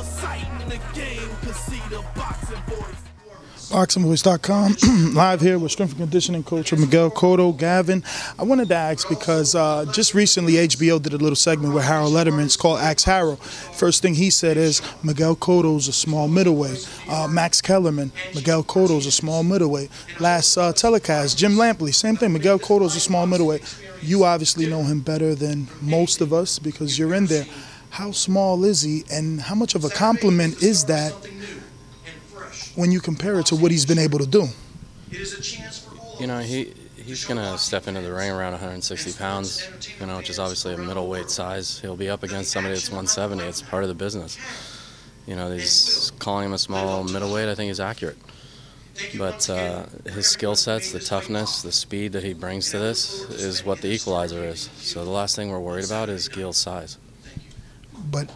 sight in the game, cause see the boxing voice. ThaBoxingvoice.com, live here with strength and conditioning coach Miguel Cotto. Gavin, I wanted to ask because just recently HBO did a little segment with Harold Letterman. It's called Ask Harold. First thing he said is Miguel Cotto's a small middleweight. Max Kellerman, Miguel Cotto's a small middleweight. Last telecast, Jim Lampley, same thing. Miguel Cotto's a small middleweight. You obviously know him better than most of us because you're in there. How small is he, and how much of a compliment is that when you compare it to what he's been able to do? You know, he's going to step into the ring around 160 pounds, you know, which is obviously a middleweight size. He'll be up against somebody that's 170. It's part of the business. You know, he's calling him a small middleweight. I think is accurate. But his skill sets, the toughness, the speed that he brings to this is what the equalizer is. So the last thing we're worried about is Gil's size. But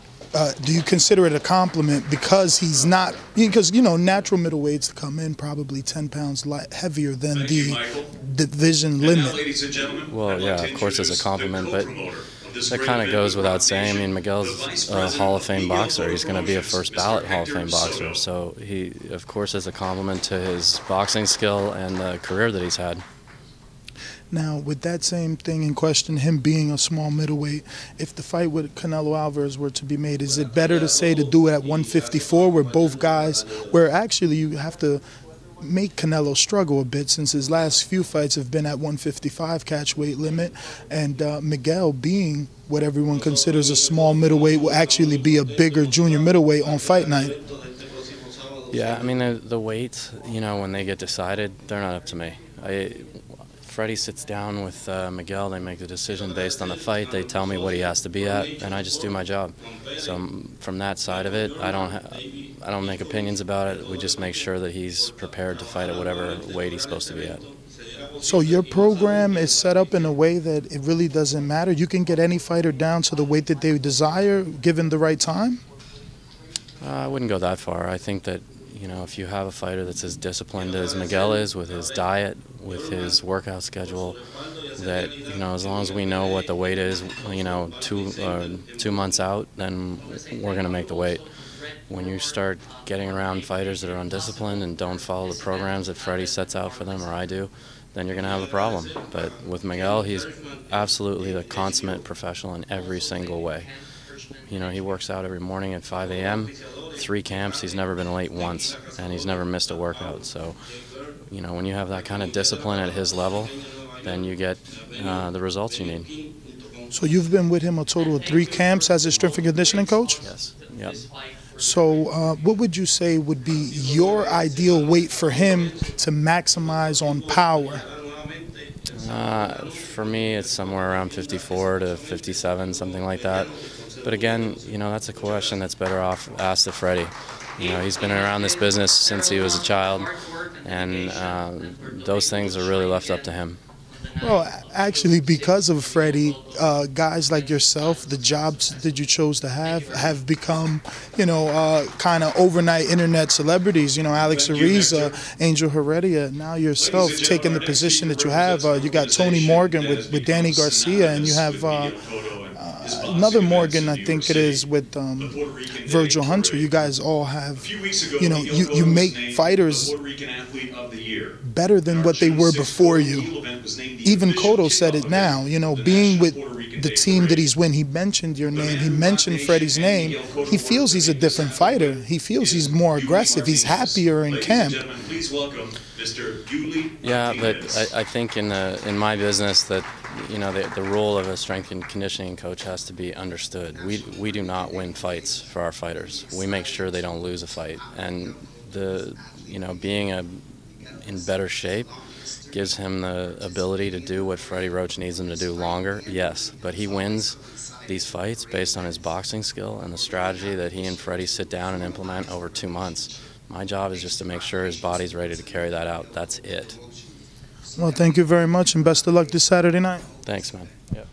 do you consider it a compliment because he's not, because, you know, natural middleweights come in probably 10 pounds heavier than the division limit? Well, yeah, of course it's a compliment, but that kind of goes without saying. I mean, Miguel's a Hall of Fame boxer. He's going to be a first ballot Hall of Fame boxer. So he, of course, is a compliment to his boxing skill and the career that he's had. Now, with that same thing in question, him being a small middleweight, if the fight with Canelo Alvarez were to be made, is it better to say to do it at 154 where both guys, where actually you have to make Canelo struggle a bit since his last few fights have been at 155 catch weight limit, and Miguel being what everyone considers a small middleweight will actually be a bigger junior middleweight on fight night? Yeah, I mean, the weights, you know, when they get decided, they're not up to me. Freddie sits down with Miguel. They make the decision based on the fight. They tell me what he has to be at, and I just do my job. So from that side of it, I don't make opinions about it. We just make sure that he's prepared to fight at whatever weight he's supposed to be at. So your program is set up in a way that it really doesn't matter? You can get any fighter down to the weight that they desire given the right time? I wouldn't go that far. I think that, you know, if you have a fighter that's as disciplined as Miguel is with his diet, with his workout schedule, that, you know, as long as we know what the weight is, you know, 2 months out, then we're going to make the weight. When you start getting around fighters that are undisciplined and don't follow the programs that Freddie sets out for them, or I do, then you're going to have a problem. But with Miguel, he's absolutely the consummate professional in every single way. You know, he works out every morning at 5 a.m., 3 camps, he's never been late once, and he's never missed a workout. So, you know, when you have that kind of discipline at his level, then you get the results you need. So you've been with him a total of 3 camps as a strength and conditioning coach? Yes, yep. So what would you say would be your ideal weight for him to maximize on power? For me, it's somewhere around 54 to 57, something like that. But again, you know, that's a question that's better off asked to Freddie. You know, he's been around this business since he was a child, and those things are really left up to him. Well, actually, because of Freddie, guys like yourself, the jobs that you chose to have become, you know, kind of overnight internet celebrities. You know, Alex Ariza, Angel Heredia, now yourself taking the position that you have. You got Tony Morgan with Danny Garcia, and you have another Morgan, I think it is, with Virgil Hunter. You guys all have, you know, you make fighters better than what they were before you. Even Cotto said it now, you know, being with the team that he's with, he mentioned your name, he mentioned Freddie's name. He feels he's a different fighter. He feels he's more aggressive. He's happier in camp. Yeah, but I think in my business that, you know, the role of a strength and conditioning coach has to be understood. We do not win fights for our fighters. We make sure they don't lose a fight. And you know, being in better shape gives him the ability to do what Freddie Roach needs him to do longer, yes, but he wins these fights based on his boxing skill and the strategy that he and Freddie sit down and implement over 2 months. My job is just to make sure his body's ready to carry that out. That's it. Well, thank you very much, and best of luck this Saturday night. Thanks, man. Yep.